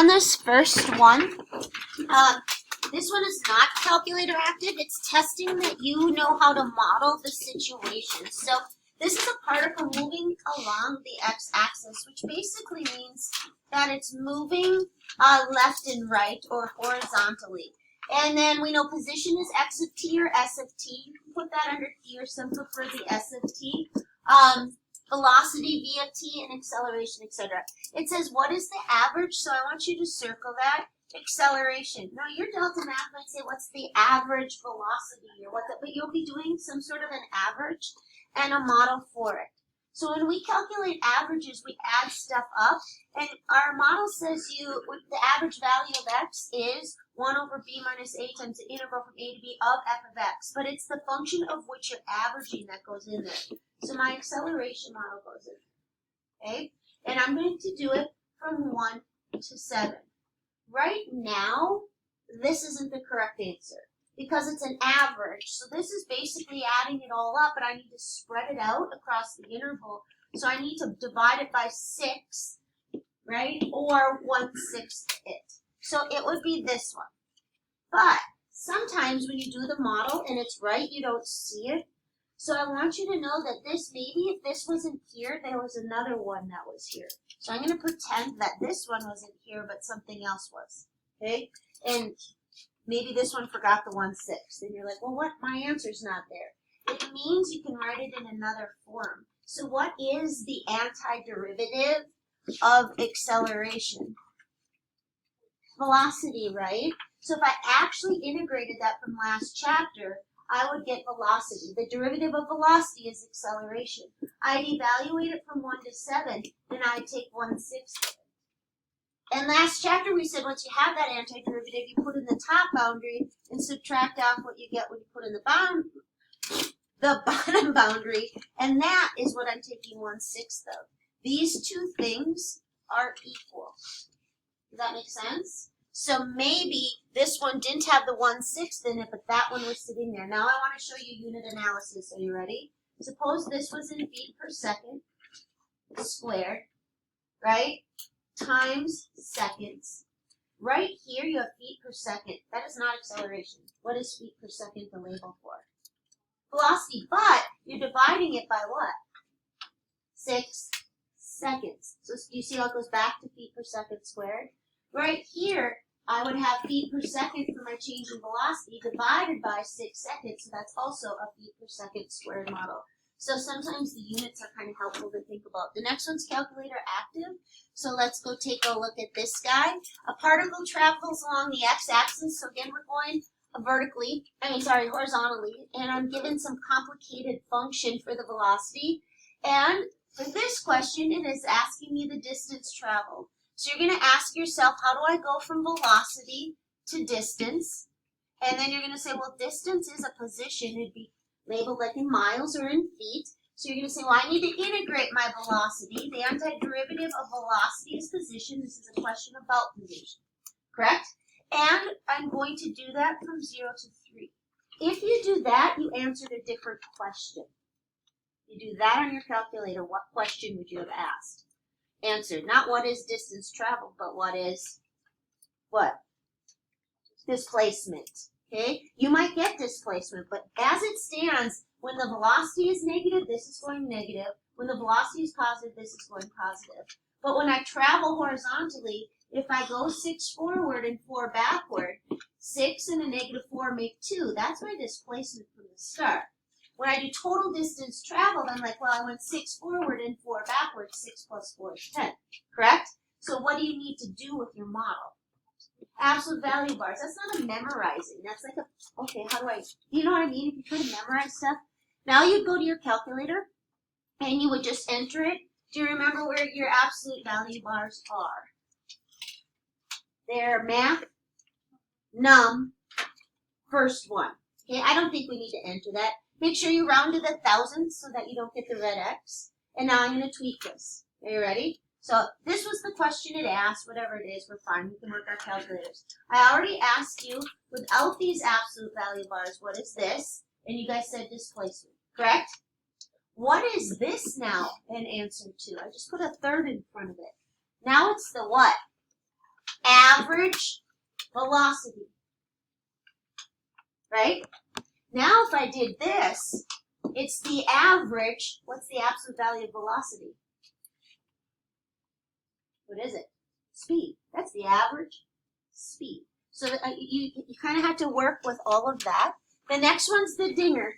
on this first one, this one is not calculator active. It's testing that you know how to model the situation. So this is a particle moving along the x-axis, which basically means that it's moving left and right or horizontally. And then we know position is x of t or s of t. You can put that under t or simply for the s of t. Velocity v of t and acceleration, etc. It says what is the average, so I want you to circle that. Acceleration. Now your delta math might say what's the average velocity or what, but you'll be doing some sort of an average and a model for it. So when we calculate averages, we add stuff up, and our model says the average value of x is 1 over b minus a times the integral from a to b of f of x, but it's the function of which you're averaging that goes in there. So my acceleration model goes in there, okay? And I'm going to do it from 1 to 7. Right now, this isn't the correct answer because it's an average. So this is basically adding it all up, but I need to spread it out across the interval. So I need to divide it by 6, right? Or 1/6 it. So it would be this one. But sometimes when you do the model and it's right, you don't see it. So I want you to know that this, maybe if this wasn't here, there was another one that was here. So I'm going to pretend that this one wasn't here, but something else was, okay? And maybe this one forgot the 1/6. And you're like, well, what? My answer's not there. It means you can write it in another form. So what is the antiderivative of acceleration? Velocity, right? So if I actually integrated that from last chapter, I would get velocity. The derivative of velocity is acceleration. I'd evaluate it from 1 to 7, then I'd take 1/6 of it. And last chapter we said once you have that antiderivative, you put in the top boundary and subtract off what you get when you put in the bottom boundary, and that is what I'm taking 1/6 of. These two things are equal. Does that make sense? So maybe this one didn't have the 1/6 in it, but that one was sitting there. Now I want to show you unit analysis. Are you ready? Suppose this was in feet per second squared, right? Times seconds. Right here you have feet per second. That is not acceleration. What is feet per second the label for? Velocity, but you're dividing it by what? 6 seconds. So you see how it goes back to feet per second squared? Right here, I would have feet per second for my change in velocity divided by 6 seconds. So that's also a feet per second squared model. So sometimes the units are kind of helpful to think about. The next one's calculator active. So let's go take a look at this guy. A particle travels along the x-axis. So again, we're going horizontally. And I'm given some complicated function for the velocity. And for this question, it is asking me the distance traveled. So you're going to ask yourself, how do I go from velocity to distance? And then you're going to say, well, distance is a position. It'd be labeled like in miles or in feet. So you're going to say, well, I need to integrate my velocity. The antiderivative of velocity is position. This is a question about position, correct? And I'm going to do that from 0 to 3. If you do that, you answered a different question. You do that on your calculator, what question would you have asked? Answered. Not what is distance traveled, but what is what? Displacement. Okay? You might get displacement, but as it stands, when the velocity is negative, this is going negative. When the velocity is positive, this is going positive. But when I travel horizontally, if I go 6 forward and 4 backward, 6 and a negative 4 make 2. That's my displacement from the start. When I do total distance traveled, I'm like, well, I went 6 forward and 4 backward. 6 plus 4 is 10, correct? So what do you need to do with your model? Absolute value bars. That's not a memorizing. That's like a, okay, how do I, you know what I mean? If you try to memorize stuff. Now you'd go to your calculator and you would just enter it. Do you remember where your absolute value bars are? They're math, num, first one. Okay, I don't think we need to enter that. Make sure you round to the thousands so that you don't get the red X. And now I'm going to tweak this. Are you ready? So this was the question it asked. Whatever it is, we're fine. We can work our calculators. I already asked you, without these absolute value bars, what is this? And you guys said displacement, correct? What is this now an answer to? I just put a third in front of it. Now it's the what? average velocity. Right? Now if I did this, it's the average, what's the absolute value of velocity? What is it? Speed. That's the average speed. So you kind of have to work with all of that. The next one's the dinger.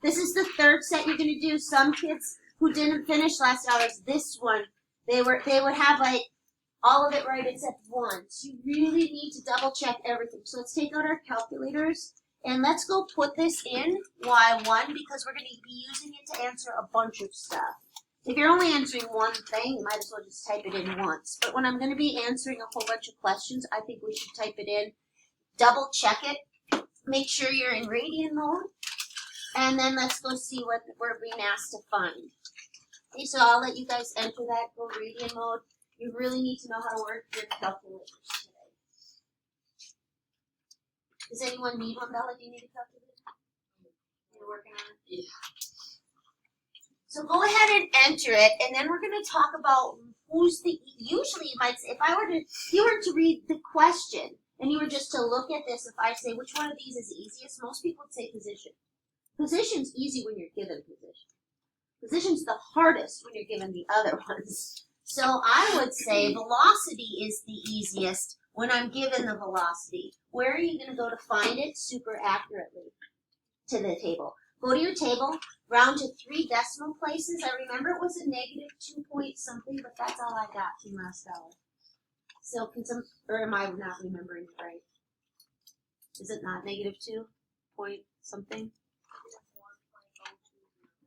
This is the third set you're going to do. Some kids who didn't finish last hours, this one, they would have like all of it right except one. So you really need to double check everything. So let's take out our calculators and let's go put this in Y1 because we're going to be using it to answer a bunch of stuff. If you're only answering one thing, you might as well just type it in once. But when I'm going to be answering a whole bunch of questions, I think we should type it in, double check it, make sure you're in radian mode, and then let's go see what we're being asked to find. Okay, so I'll let you guys enter that, go radian mode. You really need to know how to work your calculators today. Does anyone need one, Bella? Do you need a calculator? You're working on it? Yeah. So go ahead and enter it, and then we're going to talk about who's the, usually you might say, if you were to read the question, and you were just to look at this, if I say which one of these is the easiest, most people would say position. Position's easy when you're given position. Position's the hardest when you're given the other ones. So I would say velocity is the easiest when I'm given the velocity. Where are you going to go to find it super accurately? To the table. Go to your table, round to 3 decimal places. I remember it was a negative 2 point something, but that's all I got from last hour. So can some, or am I not remembering it right? Is it not negative 2 point something?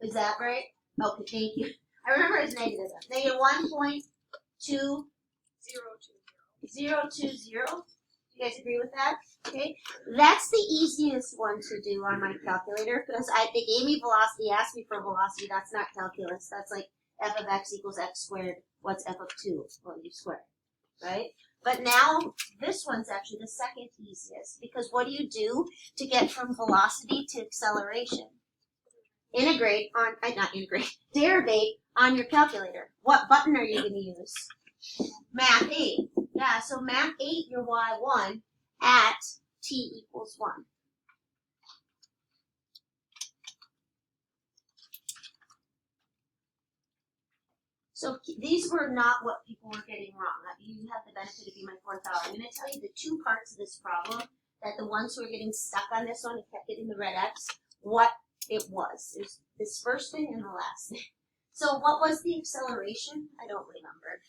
Is that right? Okay, thank you. I remember it's negative. Negative 1.2020. You guys agree with that? Okay. That's the easiest one to do on my calculator because they gave me velocity, asked me for velocity. That's not calculus. That's like f of x equals x squared. What's f of 2? Well, u squared. Right? But now this one's actually the second easiest because what do you do to get from velocity to acceleration? Derivate on your calculator. What button are you going to use? Math 8. Yeah, so Math 8, your y1 at t equals 1. So these were not what people were getting wrong. You have the benefit of being my 4th hour. I'm going to tell you the 2 parts of this problem that the ones who are getting stuck on this one and kept getting the red X, what it was. There's this first thing and the last thing. So what was the acceleration? I don't remember.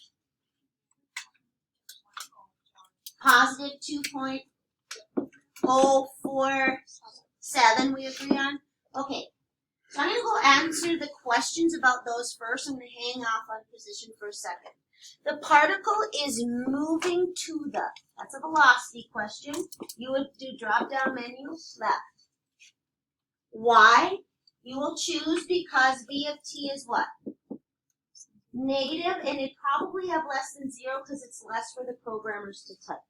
Positive 2.047 we agree on? Okay. So I'm going to go answer the questions about those first. I'm going to hang off on position for a second. The particle is moving to the, that's a velocity question. You would do drop-down menu, left. Why? You will choose because v of t is what? Negative, and it probably have less than 0 because it's less for the programmers to type.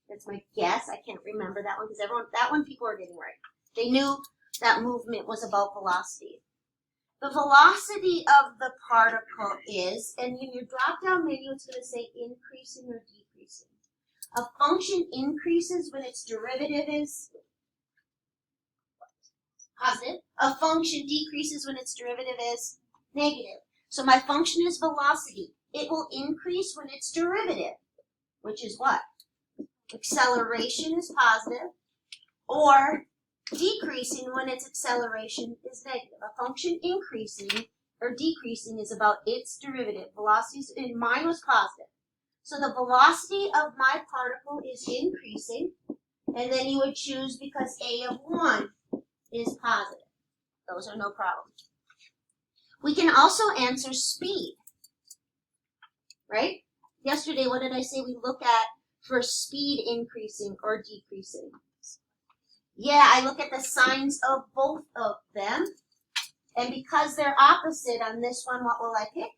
That's my guess. I can't remember that one because that one people are getting right. They knew that movement was about velocity. The velocity of the particle is, and in your drop-down menu, it's going to say increasing or decreasing. A function increases when its derivative is positive. A function decreases when its derivative is negative. So my function is velocity. It will increase when its derivative, which is what? Acceleration is positive, or decreasing when its acceleration is negative. A function increasing or decreasing is about its derivative. Velocity, and mine was positive. So the velocity of my particle is increasing, and then you would choose because a of 1 is positive. Those are no problem. We can also answer speed, right? Yesterday, what did I say we look at for speed increasing or decreasing? Yeah, I look at the signs of both of them. And because they're opposite on this one, what will I pick?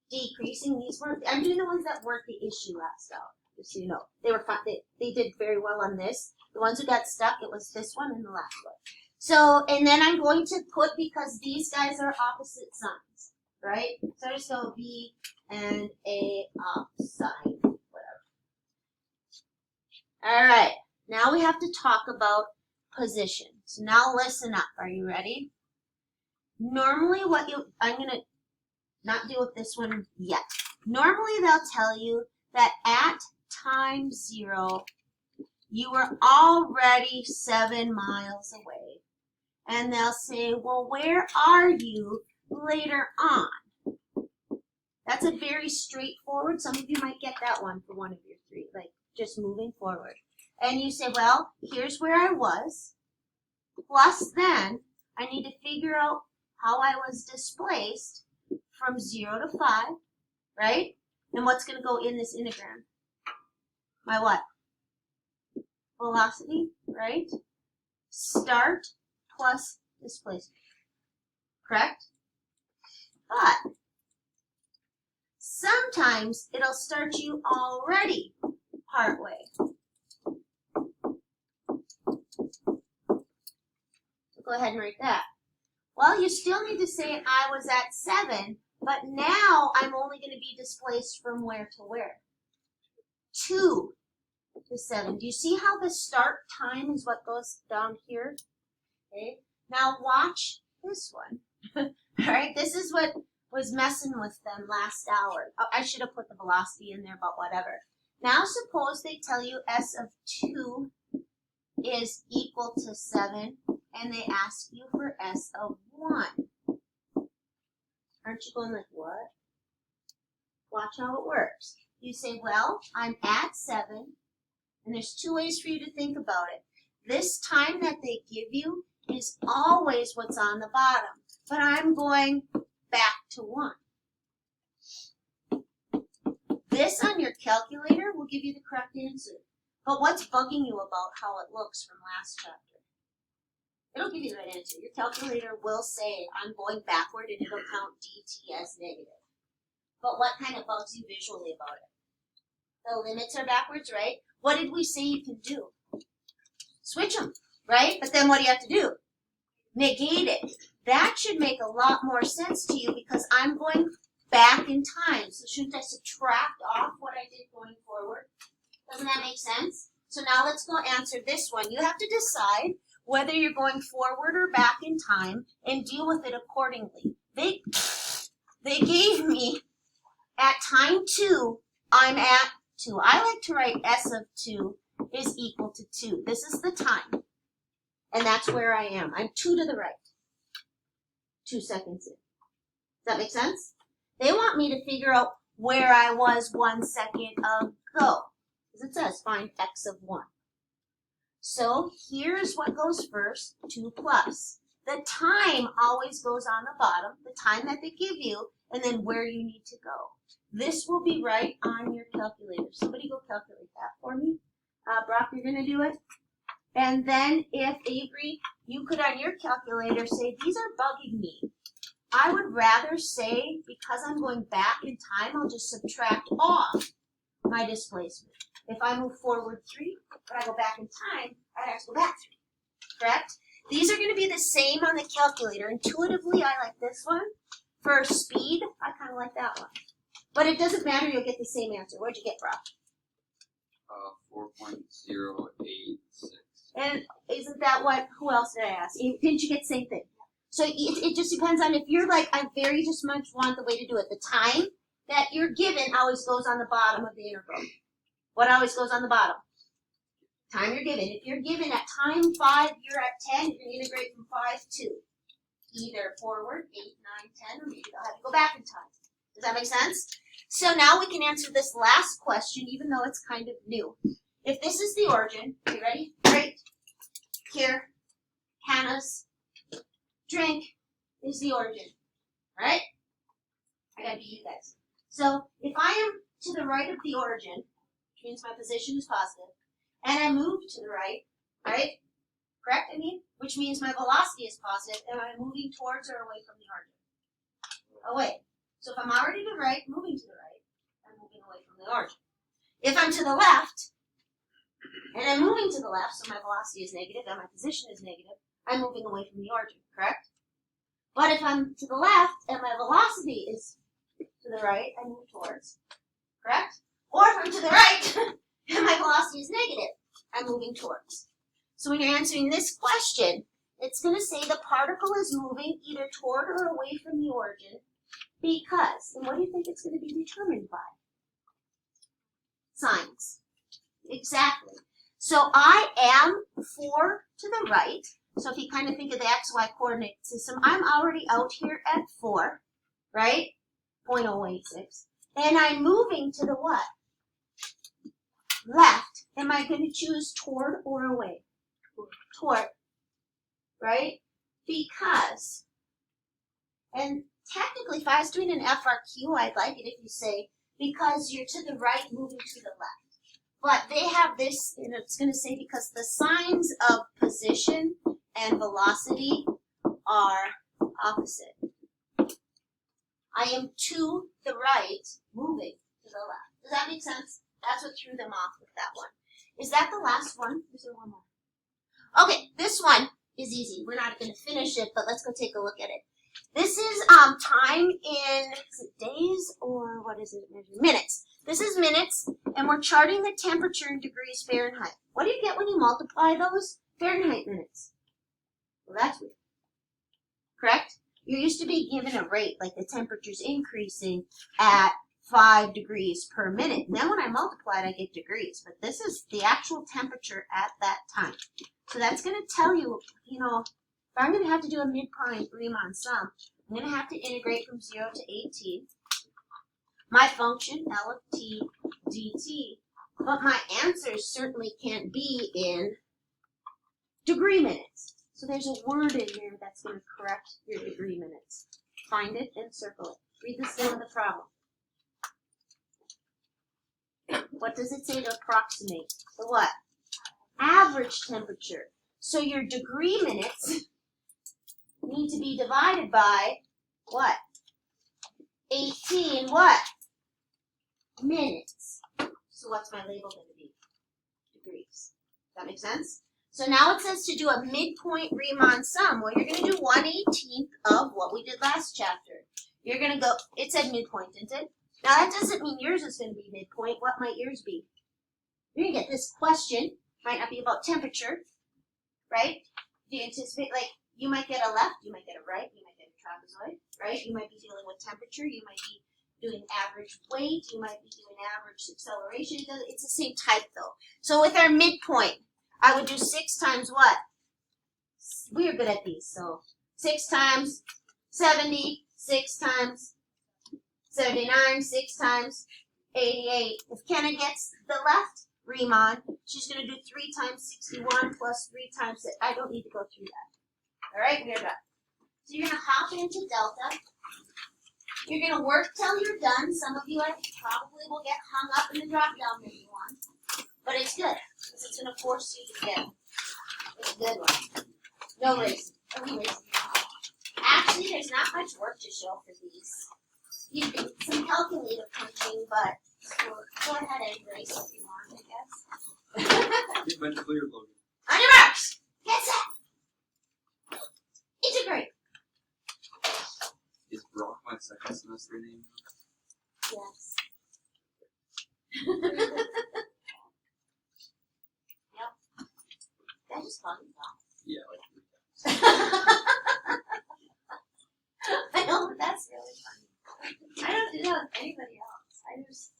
Decreasing. These were, I'm doing the ones that weren't the issue last hour, just so you know. They were fun. They did very well on this. The ones who got stuck, it was this one and the last one. So, and then I'm going to put, because these guys are opposite signs, right? So I just go B and A op sign, whatever. All right, now we have to talk about position. So now listen up. Are you ready? Normally I'm going to not deal with this one yet. Normally they'll tell you that at time 0, you were already 7 miles away. And they'll say, well, where are you later on? That's a very straightforward. Some of you might get that one for one of your 3, like just moving forward. And you say, well, here's where I was. Plus then, I need to figure out how I was displaced from 0 to 5, right? And what's going to go in this integram? My what? Velocity, right? Start plus displacement, correct? But sometimes it'll start you already partway. So go ahead and write that. Well, you still need to say I was at 7, but now I'm only going to be displaced from where to where? 2 to 7. Do you see how the start time is what goes down here? Okay. Now watch this one. All right, this is what was messing with them last hour. Oh, I should have put the velocity in there, but whatever. Now suppose they tell you S of 2 is equal to 7, and they ask you for S of 1. Aren't you going like, what? Watch how it works. You say, well, I'm at 7, and there's 2 ways for you to think about it. This time that they give you is always what's on the bottom, but I'm going back to 1. This on your calculator will give you the correct answer. But what's bugging you about how it looks from last chapter? It'll give you the right answer. Your calculator will say, I'm going backward, and it'll count dt as negative. But what kind of bugs you visually about it? The limits are backwards, right? What did we say you can do? Switch them, right? But then what do you have to do? Negate it. That should make a lot more sense to you because I'm going back in time. So shouldn't I subtract off what I did going forward? Doesn't that make sense? So now let's go answer this one. You have to decide whether you're going forward or back in time and deal with it accordingly. They gave me at time 2, I'm at 2. I like to write S of 2 is equal to 2. This is the time. And that's where I am. I'm 2 to the right. 2 seconds in. Does that make sense? They want me to figure out where I was 1 second ago. As it says, find x of 1. So here's what goes first, 2 plus. The time always goes on the bottom, the time that they give you, and then where you need to go. This will be right on your calculator. Somebody go calculate that for me. Brock, you're going to do it. And then if Avery, you could on your calculator say, these are bugging me. I would rather say, because I'm going back in time, I'll just subtract off my displacement. If I move forward 3, but I go back in time, I have to go back 3. Correct? These are going to be the same on the calculator. Intuitively, I like this one. For speed, I kind of like that one. But it doesn't matter, you'll get the same answer. What'd you get, Brock? 4.086. And isn't that what, who else did I ask? Didn't you get the same thing? So it just depends on if you're like, I very just much want the way to do it. The time that you're given always goes on the bottom of the integral. What always goes on the bottom? Time you're given. If you're given at time 5, you're at 10, you can integrate from 5 to either forward, 8, 9, 10, or maybe they'll have to go back in time. Does that make sense? So now we can answer this last question, even though it's kind of new. If this is the origin, are you ready? Right here, Hannah's drink is the origin, right? I gotta be you guys. So if I am to the right of the origin, which means my position is positive, and I move to the right, right? Correct, I mean? Which means my velocity is positive, and I'm moving towards or away from the origin? Away. So if I'm already to the right, moving to the right, I'm moving away from the origin. If I'm to the left, and I'm moving to the left, so my velocity is negative and my position is negative, I'm moving away from the origin, correct? But if I'm to the left and my velocity is to the right, I move towards, correct? Or if I'm to the right and my velocity is negative, I'm moving towards. So when you're answering this question, it's going to say the particle is moving either toward or away from the origin because, and what do you think it's going to be determined by? Signs. Exactly. So I am 4 to the right. So if you kind of think of the XY coordinate system, I'm already out here at 4, right? 0.086. And I'm moving to the what? Left. Am I going to choose toward or away? Toward. Right? Because, and technically if I was doing an FRQ, I'd like it if you say, because you're to the right, moving to the left. But they have this, and it's going to say because the signs of position and velocity are opposite. I am to the right, moving to the left. Does that make sense? That's what threw them off with that one. Is that the last one? Is there one more? Okay, this one is easy. We're not going to finish it, but let's go take a look at it. This is time in, is it days or what is it? Minutes. This is minutes, and we're charting the temperature in degrees Fahrenheit. What do you get when you multiply those? Fahrenheit minutes. Well, that's weird. Correct? You're used to be given a rate, like the temperature's increasing at 5 degrees per minute. And then when I multiply it, I get degrees. But this is the actual temperature at that time. So that's going to tell you, you know, if I'm going to have to do a midpoint Riemann sum, I'm going to have to integrate from 0 to 18. My function, L of t dt. But my answers certainly can't be in degree minutes. So there's a word in there that's going to correct your degree minutes. Find it and circle it. Read the stem of the problem. What does it say to approximate? The what? Average temperature. So your degree minutes need to be divided by what? 18 what? Minutes. So what's my label going to be? Degrees. Does that make sense? So now it says to do a midpoint Riemann sum. Well, you're going to do 1/18 of what we did last chapter. You're going to go, it said midpoint, didn't it? Now that doesn't mean yours is going to be midpoint. What might yours be? You're going to get this question. Might not be about temperature, right? Do you anticipate, like, you might get a left, you might get a right, you might get a trapezoid, right? You might be dealing with temperature, you might be doing average weight, you might be doing average acceleration. It's the same type though. So with our midpoint, I would do 6 times what? We're good at these, so 6 times 70, 6 times 79, 6 times 88. If Kenna gets the left Riemann, she's going to do 3 times 61 plus 3 times 6. I don't need to go through that. All right, we're done. So you're going to hop into delta. You're going to work till you're done. Some of you probably will get hung up in the drop-down menu one. But it's good, because it's going to force you to get a good one. No racing. Actually, there's not much work to show for these. You can some calculator punching, but go ahead and race if you want, I guess. You've been clear, Logan. On your marks, get set. Integrate. Is Brock my second semester name? Yes. Yep. That is fun, though. Yeah, like 3 times. I know, but that's really funny. I don't do that with anybody else. I just,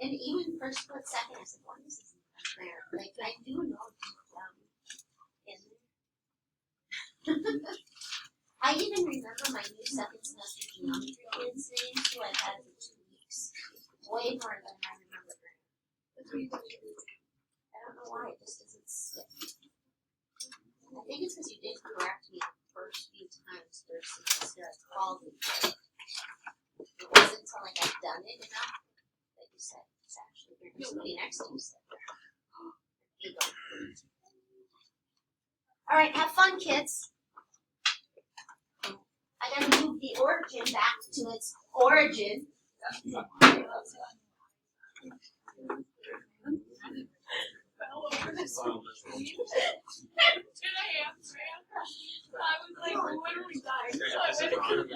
and even for a split second, I said, what is this there? Like, I do know deep down in there. I even remember my new second semester geometry kids' names who I had for 2 weeks. Way more than I remember them. I don't know why, it just doesn't stick. I think it's because you did correct me the first few times first semester I called it. It wasn't until I got done it enough that you said it's actually there. Somebody next to you said that. Here you go. All right, have fun, kids. I gotta move the origin back to its origin. I was like literally dying. So I went to the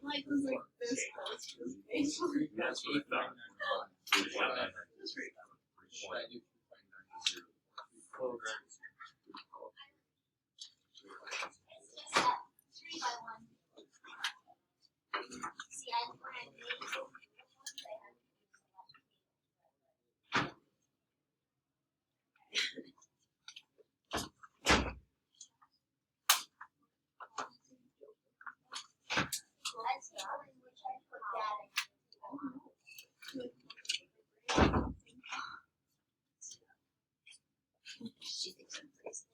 Mike was like this close to his face. what I thought. Three by one. See, I she thinks I'm crazy.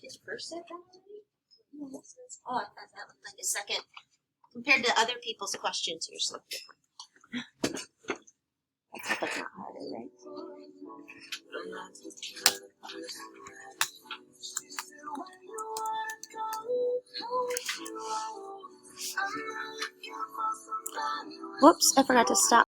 Did first set that already? Oh, I thought that looked like a second. Compared to other people's questions, yours look different. That's not harder, right? Whoops, I forgot to stop.